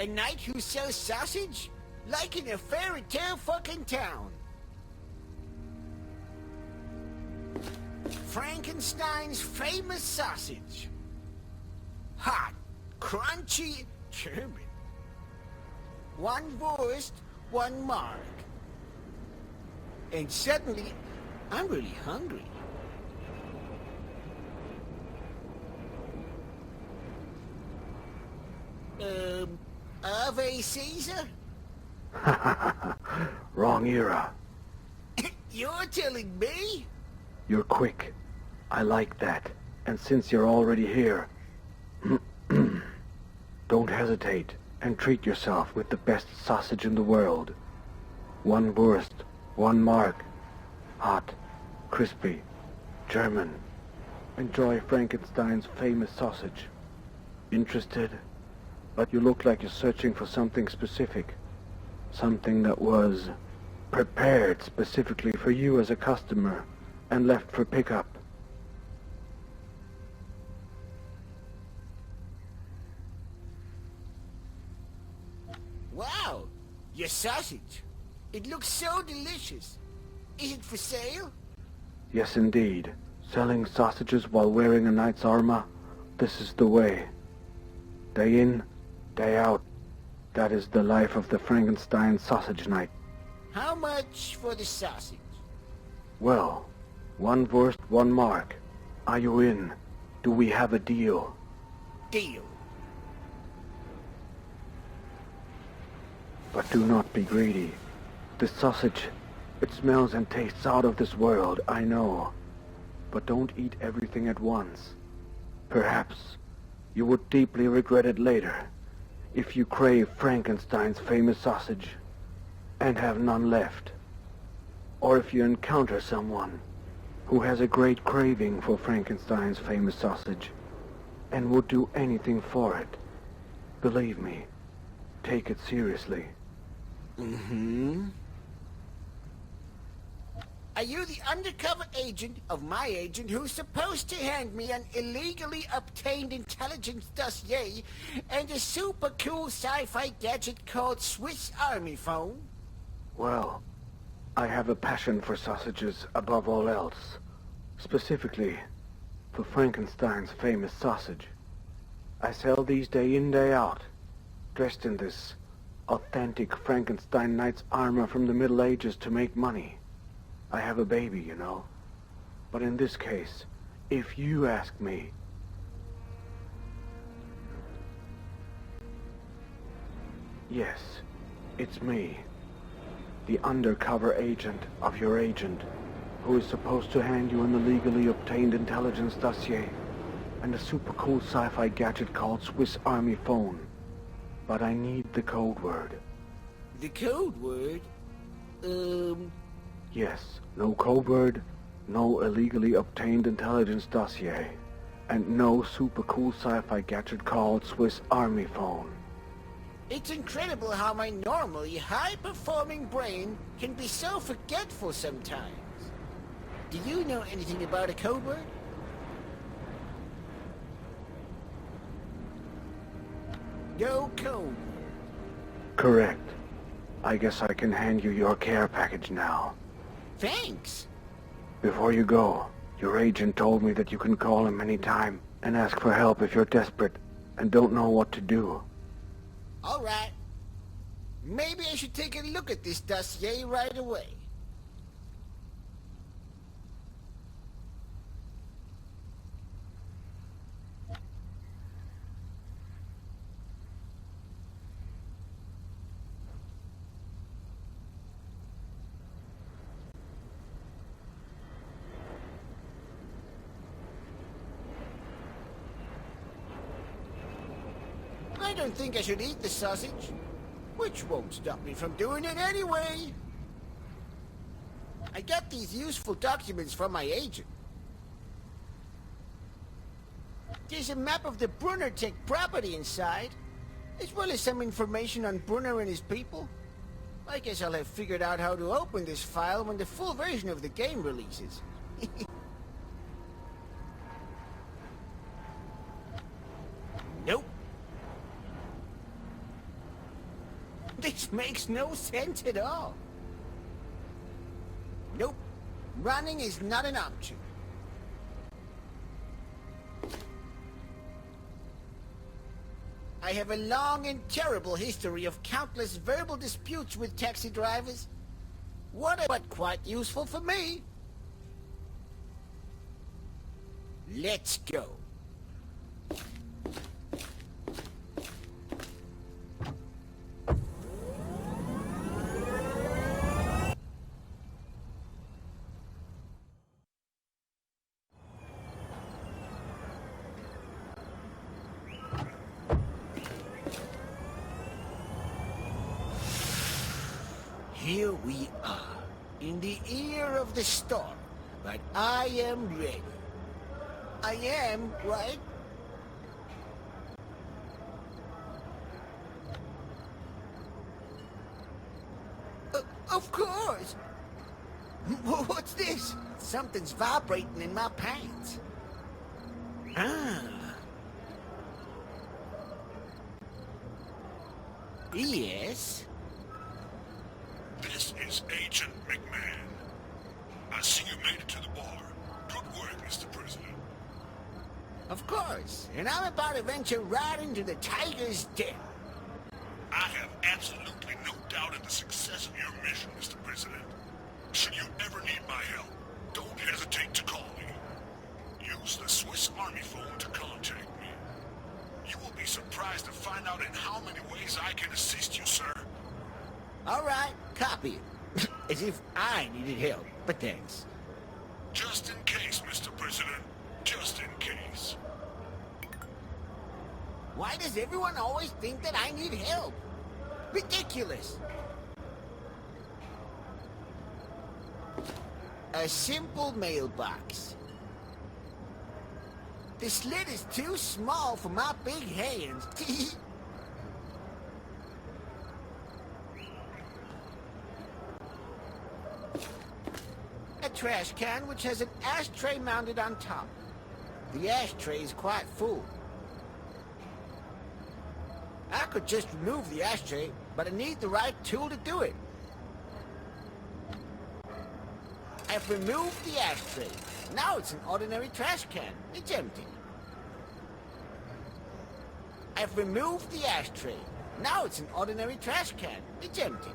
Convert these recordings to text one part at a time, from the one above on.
A knight who sells sausage? Like in a fairy tale fucking town. Frankenstein's famous sausage. Hot, crunchy, German. One Wurst, one Mark. And suddenly, I'm really hungry. Ave Caesar? Wrong era. You're telling me? You're quick. I like that. And since you're already here, don't hesitate and treat yourself with the best sausage in the world. One Wurst, one Mark. Hot, crispy, German. Enjoy Frankenstein's famous sausage. Interested? But you look like you're searching for something specific. Something that was prepared specifically for you as a customer and left for pickup. Wow, your sausage. It looks so delicious. Is it for sale? Yes, indeed. Selling sausages while wearing a knight's armor, this is the way. Day in, day out. That is the life of the Frankenstein sausage knight. How much for the sausage? Well, one Wurst, one Mark. Are you in? Do we have a deal? Deal. But do not be greedy. This sausage, it smells and tastes out of this world, I know. But don't eat everything at once. Perhaps you would deeply regret it later if you crave Frankenstein's famous sausage and have none left. Or if you encounter someone who has a great craving for Frankenstein's famous sausage and would do anything for it. Believe me, take it seriously. Mm-hmm. Are you the undercover agent of my agent who's supposed to hand me an illegally obtained intelligence dossier and a super cool sci-fi gadget called Swiss Army phone? Well, I have a passion for sausages above all else. Specifically, for Frankenstein's famous sausage. I sell these day in, day out, dressed in this authentic Frankenstein knight's armor from the Middle Ages to make money. I have a baby, you know. But in this case, if you ask me, yes, it's me, the undercover agent of your agent, who is supposed to hand you an illegally obtained intelligence dossier and a super cool sci-fi gadget called Swiss Army phone. But I need the code word. The code word? Yes, no code word, no illegally obtained intelligence dossier, and no super cool sci-fi gadget called Swiss Army phone. It's incredible how my normally high-performing brain can be so forgetful sometimes. Do you know anything about a code word? No code. Correct. I guess I can hand you your care package now. Thanks. Before you go, your agent told me that you can call him anytime and ask for help if you're desperate and don't know what to do. All right. Maybe I should take a look at this dossier right away. I don't think I should eat the sausage, which won't stop me from doing it anyway. I got these useful documents from my agent. There's a map of the Brunner Tech property inside, as well as some information on Brunner and his people. I guess I'll have figured out how to open this file when the full version of the game releases. Nope. Which makes no sense at all. Nope. Running is not an option. I have a long and terrible history of countless verbal disputes with taxi drivers. But quite useful for me. Let's go. Here we are, in the ear of the storm, but I am ready. I am, right? Of course! What's this? Something's vibrating in my pants. Ah. Yes? This is Agent McMahon. I see you made it to the bar. Good work, Mr. President. Of course. And I'm about to venture right into the tiger's den. I have absolutely no doubt in the success of your mission, Mr. President. Should you ever need my help, don't hesitate to call me. Use the Swiss Army phone to contact me. You will be surprised to find out in how many ways I can assist you, sir. All right, copy it. As if I needed help, but thanks. Just in case, Mr. President. Just in case. Why does everyone always think that I need help? Ridiculous. A simple mailbox. The slit is too small for my big hands. A trash can which has an ashtray mounted on top. The ashtray is quite full. I could just remove the ashtray, but I need the right tool to do it. I've removed the ashtray. Now it's an ordinary trash can. It's empty. I've removed the ashtray. Now it's an ordinary trash can. It's empty.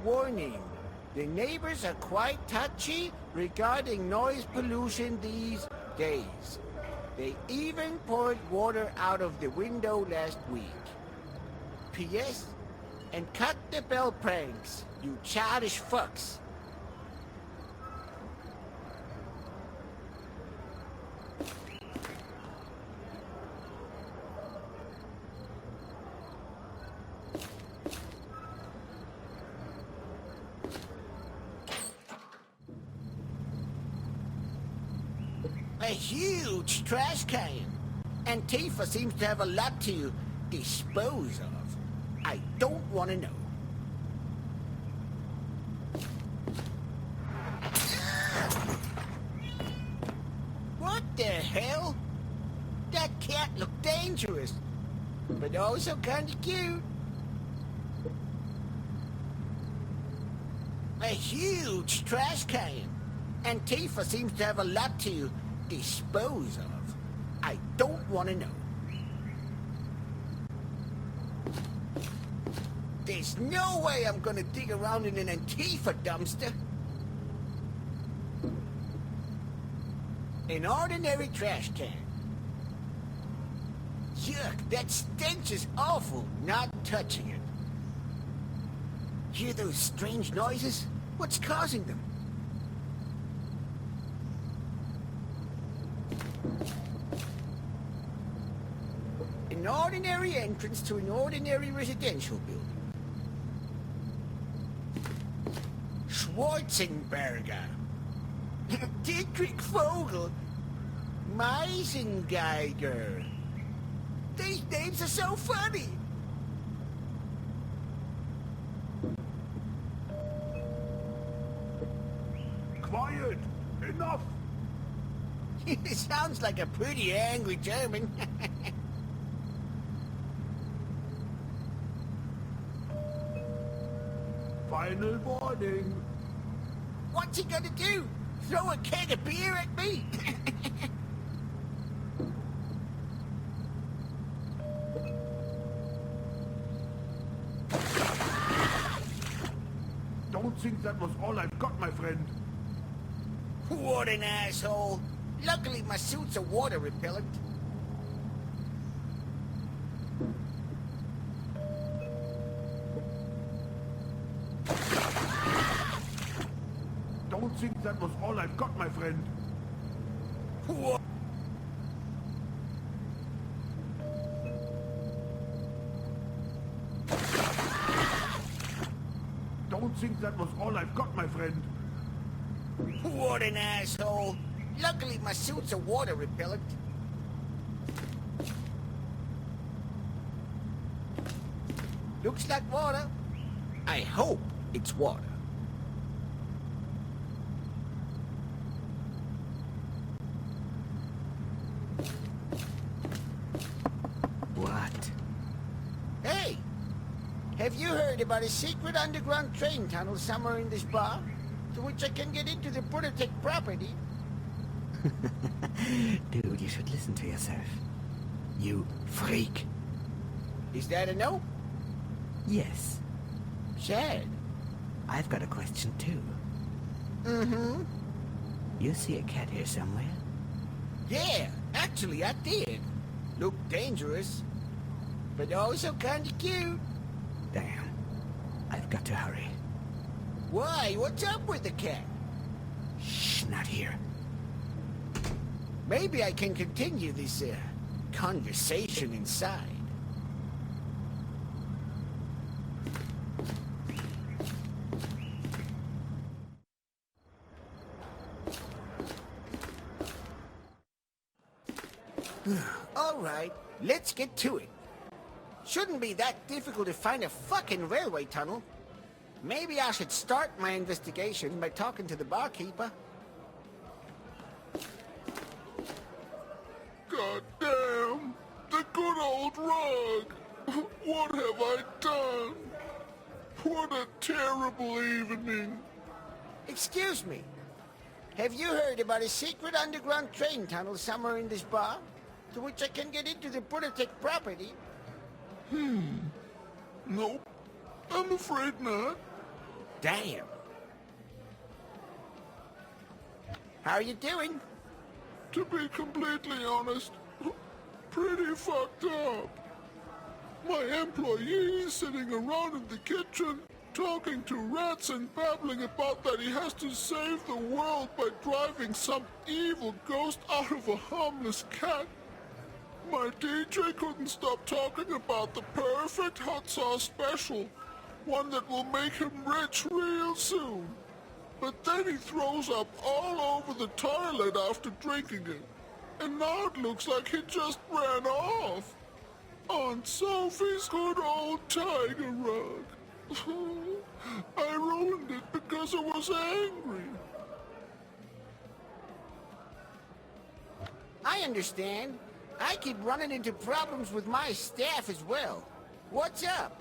Warning. The neighbors are quite touchy regarding noise pollution these days. They even poured water out of the window last week. P.S. And cut the bell pranks, you childish fucks. A huge trash can. Antifa seems to have a lot to dispose of. I don't want to know. What the hell? That cat looked dangerous, but also kind of cute. A huge trash can. Antifa seems to have a lot to dispose of. I don't want to know. There's no way I'm gonna dig around in an Antifa dumpster. An ordinary trash can. Yuck, that stench is awful. Not touching it. Hear those strange noises? What's causing them? An ordinary entrance to an ordinary residential building. Schwarzenberger. Dietrich Vogel. Meisengeiger. These names are so funny. Quiet! Enough! Sounds like a pretty angry German. Final warning! What's he gonna do? Throw a keg of beer at me? Don't think that was all I've got, my friend. What an asshole. Luckily my suit's a water repellent. Don't think that was all I've got, my friend. What? Don't think that was all I've got, my friend. What an asshole. Luckily my suit's a water repellent. Looks like water. I hope it's water. What? Hey! Have you heard about a secret underground train tunnel somewhere in this bar? To which I can get into the Brunatech property? Dude, you should listen to yourself. You freak. Is that a no? Yes, Sad. I've got a question too. Mm-hmm. You see a cat here somewhere? Yeah, actually I did. Looked dangerous. But also kinda cute. Damn. I've got to hurry. Why? What's up with the cat? Shh, not here. Maybe I can continue this, conversation inside. All right, let's get to it. Shouldn't be that difficult to find a fucking railway tunnel. Maybe I should start my investigation by talking to the barkeeper. God damn! The good old rug! What have I done? What a terrible evening! Excuse me. Have you heard about a secret underground train tunnel somewhere in this bar? To which I can get into the Brunatech property? Nope. I'm afraid not. Damn. How are you doing? To be completely honest, pretty fucked up. My employee is sitting around in the kitchen, talking to rats and babbling about that he has to save the world by driving some evil ghost out of a harmless cat. My DJ couldn't stop talking about the perfect hot sauce special, one that will make him rich real soon. But then he throws up all over the toilet after drinking it, and now it looks like he just ran off. Aunt Sophie's good old tiger rug. I ruined it because I was angry. I understand. I keep running into problems with my staff as well. What's up?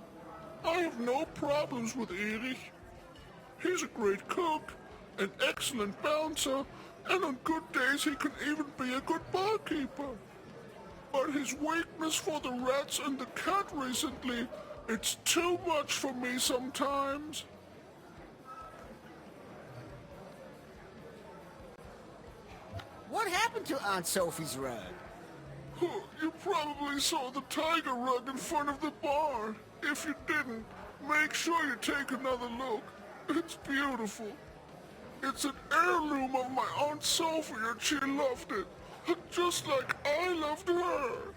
I have no problems with Erich. He's a great cook, an excellent bouncer, and on good days he can even be a good barkeeper. But his weakness for the rats and the cat recently, it's too much for me sometimes. What happened to Aunt Sophie's rug? You probably saw the tiger rug in front of the bar. If you didn't, make sure you take another look. It's beautiful. It's an heirloom of my Aunt Sophie and she loved it. Just like I loved her.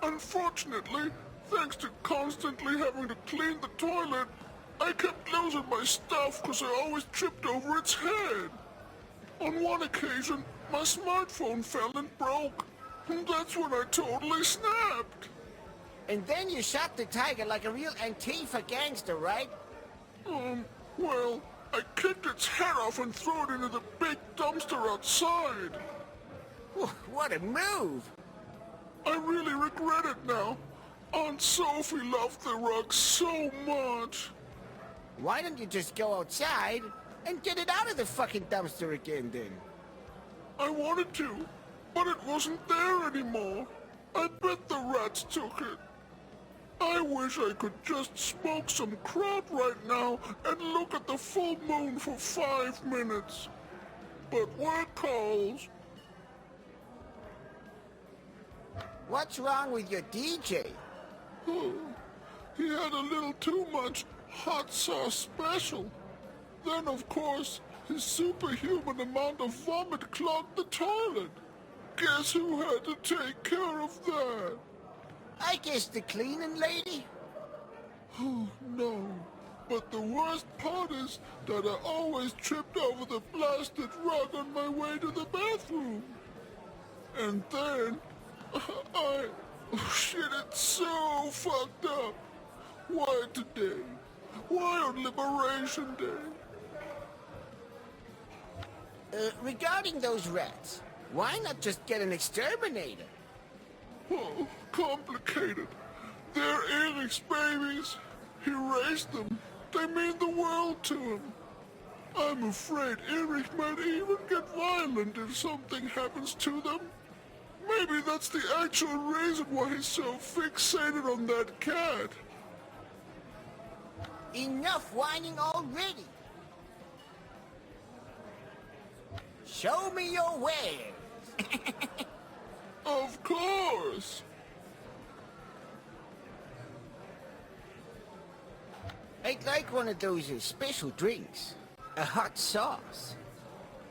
Unfortunately, thanks to constantly having to clean the toilet, I kept losing my stuff because I always tripped over its head. On one occasion, my smartphone fell and broke. And that's when I totally snapped. And then you shot the tiger like a real Antifa gangster, right? Well, I kicked its head off and threw it into the big dumpster outside. What a move! I really regret it now. Aunt Sophie loved the rug so much. Why don't you just go outside and get it out of the fucking dumpster again, then? I wanted to, but it wasn't there anymore. I bet the rats took it. I wish I could just smoke some crap right now and look at the full moon for 5 minutes. But work calls. What's wrong with your DJ? Oh, he had a little too much hot sauce special. Then, of course, his superhuman amount of vomit clogged the toilet. Guess who had to take care of that? I guess the cleaning lady? Oh, no. But the worst part is that I always tripped over the blasted rug on my way to the bathroom. And then, oh shit, it's so fucked up. Why today? Why on Liberation Day? Regarding those rats, why not just get an exterminator? Oh, complicated. They're Eric's babies. He raised them. They mean the world to him. I'm afraid Eric might even get violent if something happens to them. Maybe that's the actual reason why he's so fixated on that cat. Enough whining already! Show me your wares! Of course. I'd like one of those special drinks. A hot sauce.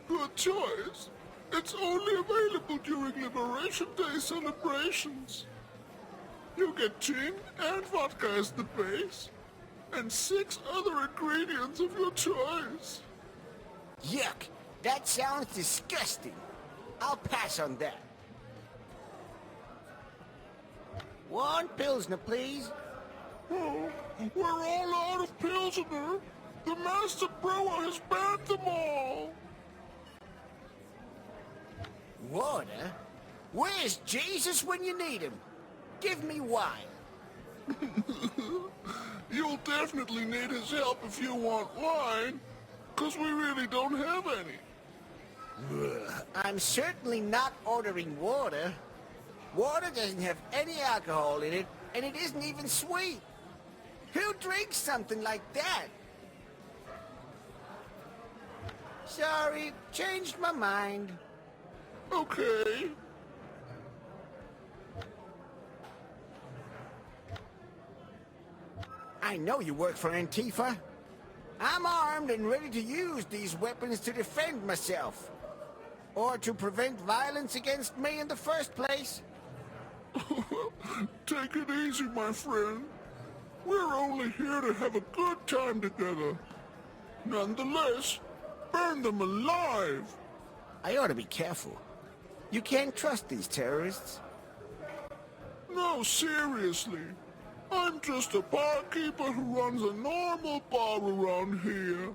Good choice. It's only available during Liberation Day celebrations. You get gin and vodka as the base, and 6 other ingredients of your choice. Yuck! That sounds disgusting. I'll pass on that. 1 Pilsner, please. Oh, we're all out of Pilsner. The master brewer has banned them all. Water? Where's Jesus when you need him? Give me wine. You'll definitely need his help if you want wine, 'cause we really don't have any. I'm certainly not ordering water. Water doesn't have any alcohol in it, and it isn't even sweet. Who drinks something like that? Sorry, changed my mind. Okay. I know you work for Antifa. I'm armed and ready to use these weapons to defend myself. Or to prevent violence against me in the first place. Take it easy, my friend. We're only here to have a good time together. Nonetheless, burn them alive. I ought to be careful. You can't trust these terrorists. No, seriously. I'm just a barkeeper who runs a normal bar around here.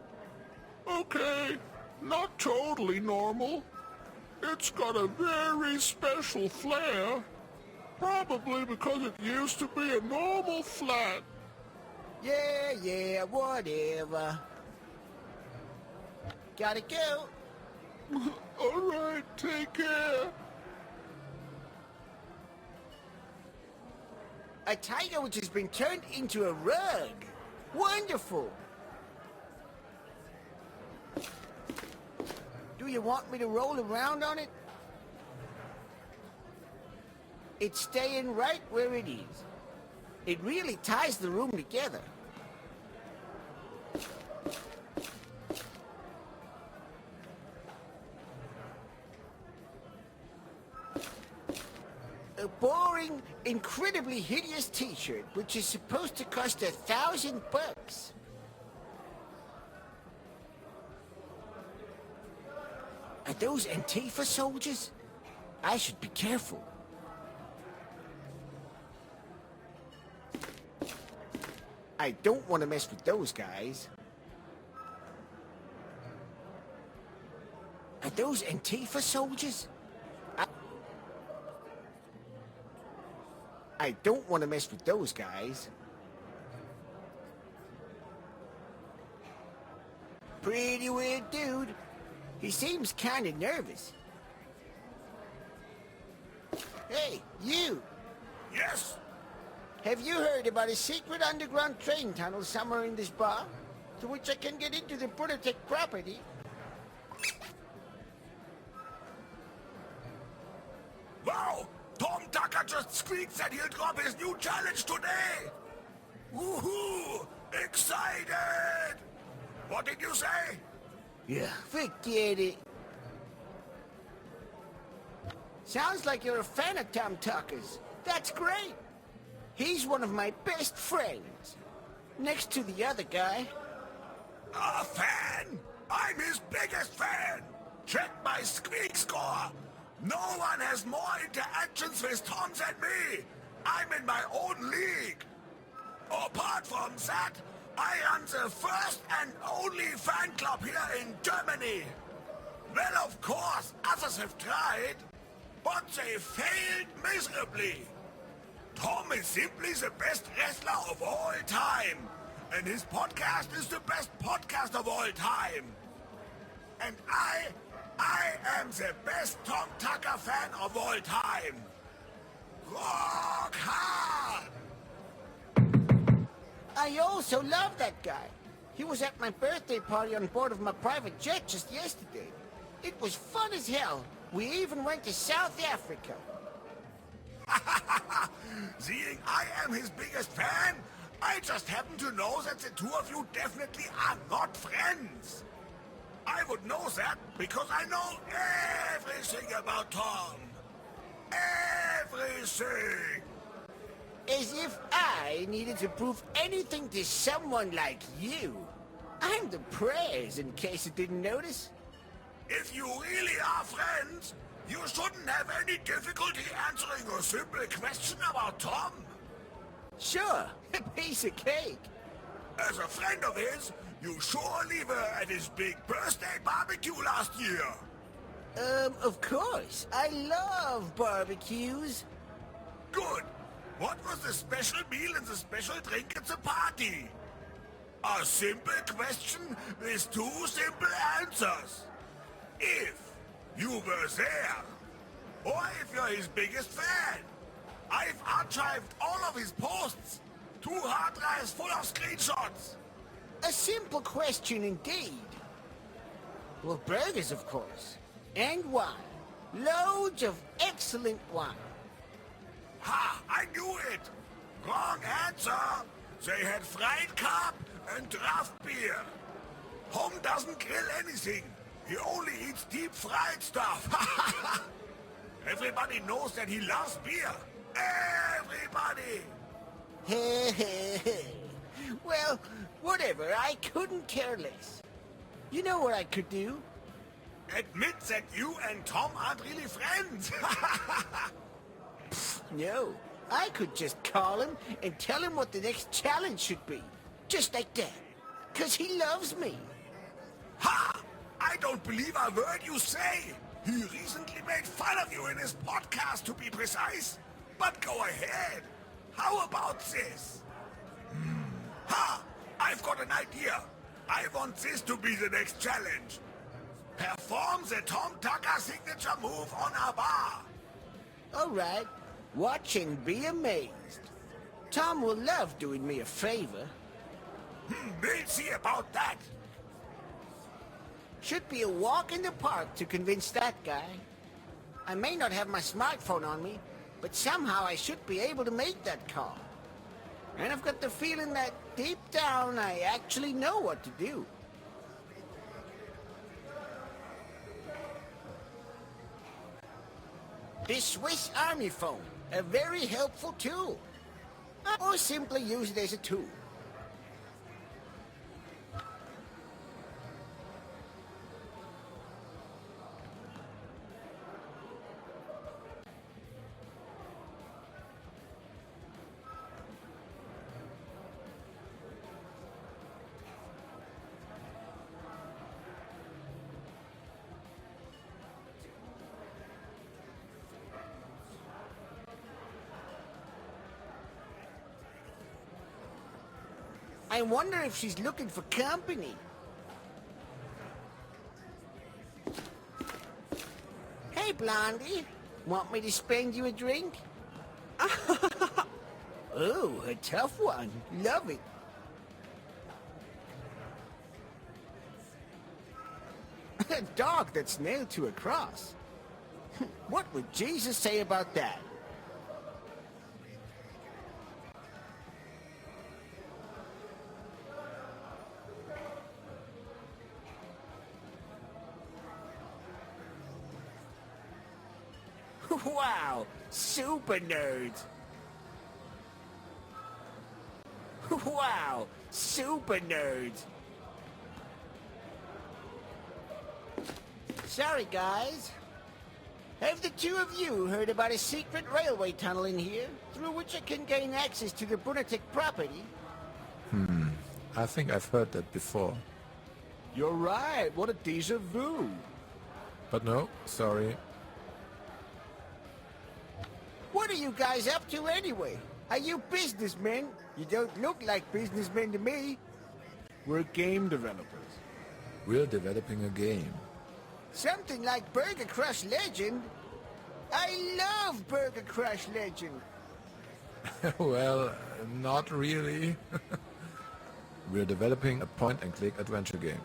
Okay, not totally normal. It's got a very special flair. Probably because it used to be a normal flat. Yeah, whatever. Gotta go. All right, take care. A tiger which has been turned into a rug. Wonderful. Do you want me to roll around on it? It's staying right where it is. It really ties the room together. A boring, incredibly hideous t-shirt, which is supposed to cost $1,000. Are those Antifa soldiers? I should be careful. I don't want to mess with those guys. those Antifa soldiers? I don't want to mess with those guys. Pretty weird dude. He seems kind of nervous. Hey, you! Yes? Have you heard about a secret underground train tunnel somewhere in this bar? To which I can get into the Brothertech property? Wow! Tom Tucker just squeaked that he'll drop his new challenge today! Woohoo! Excited! What did you say? Yeah, forget it. Sounds like you're a fan of Tom Tucker's. That's great. He's one of my best friends. Next to the other guy. A fan? I'm his biggest fan! Check my squeak score! No one has more interactions with Tom than me! I'm in my own league! Apart from that, I am the first and only fan club here in Germany! Well, of course, others have tried, but they failed miserably! Tom is simply the best wrestler of all time, and his podcast is the best podcast of all time. And I am the best Tom Tucker fan of all time. Rock hard! I also love that guy. He was at my birthday party on board of my private jet just yesterday. It was fun as hell. We even went to South Africa. Seeing I am his biggest fan, I just happen to know that the two of you definitely are not friends. I would know that because I know everything about Tom. Everything! As if I needed to prove anything to someone like you. I'm the prez, in case you didn't notice. If you really are friends, you shouldn't have any difficulty answering a simple question about Tom. Sure, a piece of cake. As a friend of his, you surely were at his big birthday barbecue last year. Of course. I love barbecues. Good. What was the special meal and the special drink at the party? A simple question with two simple answers. If you were there, or if you're his biggest fan. I've archived all of his posts. 2 hard drives full of screenshots. A simple question indeed. Well, burgers, of course. And wine. Loads of excellent wine. Ha! I knew it! Wrong answer! They had fried carp and draft beer. Home doesn't grill anything. He only eats deep-fried stuff. Everybody knows that he loves beer. Everybody! Well, whatever. I couldn't care less. You know what I could do? Admit that you and Tom aren't really friends. No. I could just call him and tell him what the next challenge should be. Just like that. 'Cause he loves me. Ha! I don't believe a word you say. He recently made fun of you in his podcast, to be precise. But go ahead. How about this? Ha! I've got an idea. I want this to be the next challenge. Perform the Tom Tucker signature move on a bar. All right. Watch and be amazed. Tom will love doing me a favor. We'll see about that. Should be a walk in the park to convince that guy. I may not have my smartphone on me, but somehow I should be able to make that call. And I've got the feeling that deep down I actually know what to do. The Swiss Army phone, a very helpful tool. Or simply use it as a tool. I wonder if she's looking for company. Hey, Blondie. Want me to spend you a drink? Oh, a tough one. Love it. A dog that's nailed to a cross. What would Jesus say about that? Wow, super nerds. Wow, super nerds. Sorry, guys. Have the two of you heard about a secret railway tunnel in here, through which I can gain access to the Brunatic property? I think I've heard that before. You're right. What a déjà vu. But no, sorry. What are you guys up to anyway? Are you businessmen? You don't look like businessmen to me. We're game developers. We're developing a game. Something like Burger Crush Legend? I love Burger Crush Legend. Well, not really. We're developing a point-and-click adventure game.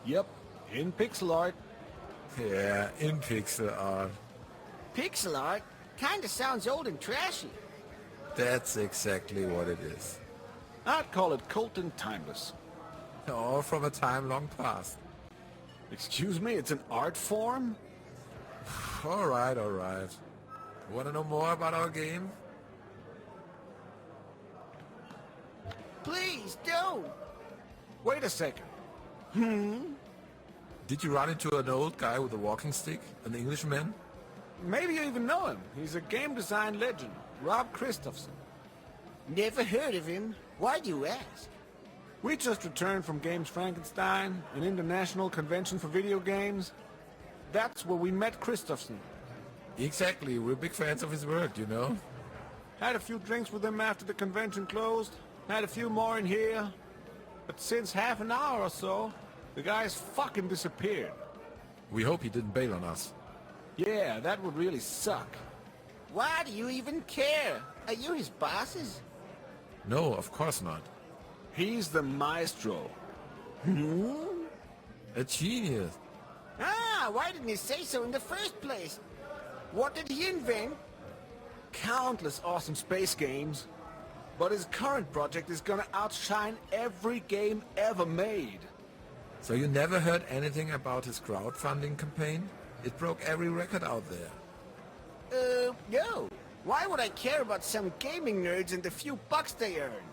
Yep, in pixel art. Yeah, in pixel art. Pixel art? Kinda sounds old and trashy. That's exactly what it is. I'd call it cult and timeless. Or from a time long past. Excuse me, it's an art form? Alright, alright. Wanna know more about our game? Please don't. Wait a second. Did you run into an old guy with a walking stick? An Englishman? Maybe you even know him. He's a game design legend, Rob Christophson. Never heard of him. Why do you ask? We just returned from Games Frankenstein, an international convention for video games. That's where we met Christophson. Exactly, we're big fans of his work, you know? Had a few drinks with him after the convention closed. Had a few more in here. But since half an hour or so, the guy's fucking disappeared. We hope he didn't bail on us. Yeah, that would really suck. Why do you even care? Are you his bosses? No, of course not. He's the maestro. A genius. Ah, why didn't he say so in the first place? What did he invent? Countless awesome space games. But his current project is gonna outshine every game ever made. So you never heard anything about his crowdfunding campaign? It broke every record out there. No. Why would I care about some gaming nerds and the few bucks they earn?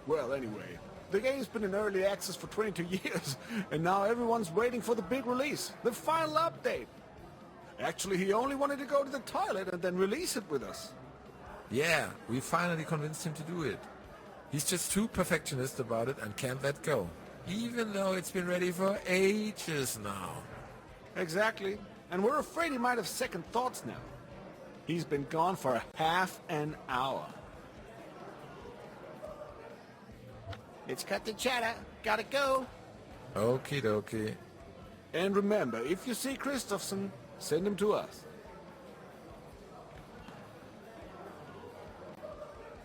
Well, anyway, the game's been in early access for 22 years, and now everyone's waiting for the big release, the final update. Actually, he only wanted to go to the toilet and then release it with us. Yeah, we finally convinced him to do it. He's just too perfectionist about it and can't let go. Even though it's been ready for ages now. Exactly. And we're afraid he might have second thoughts now. He's been gone for half an hour. Let's cut the chatter. Gotta go. Okie dokie. And remember, if you see Christophson, send him to us.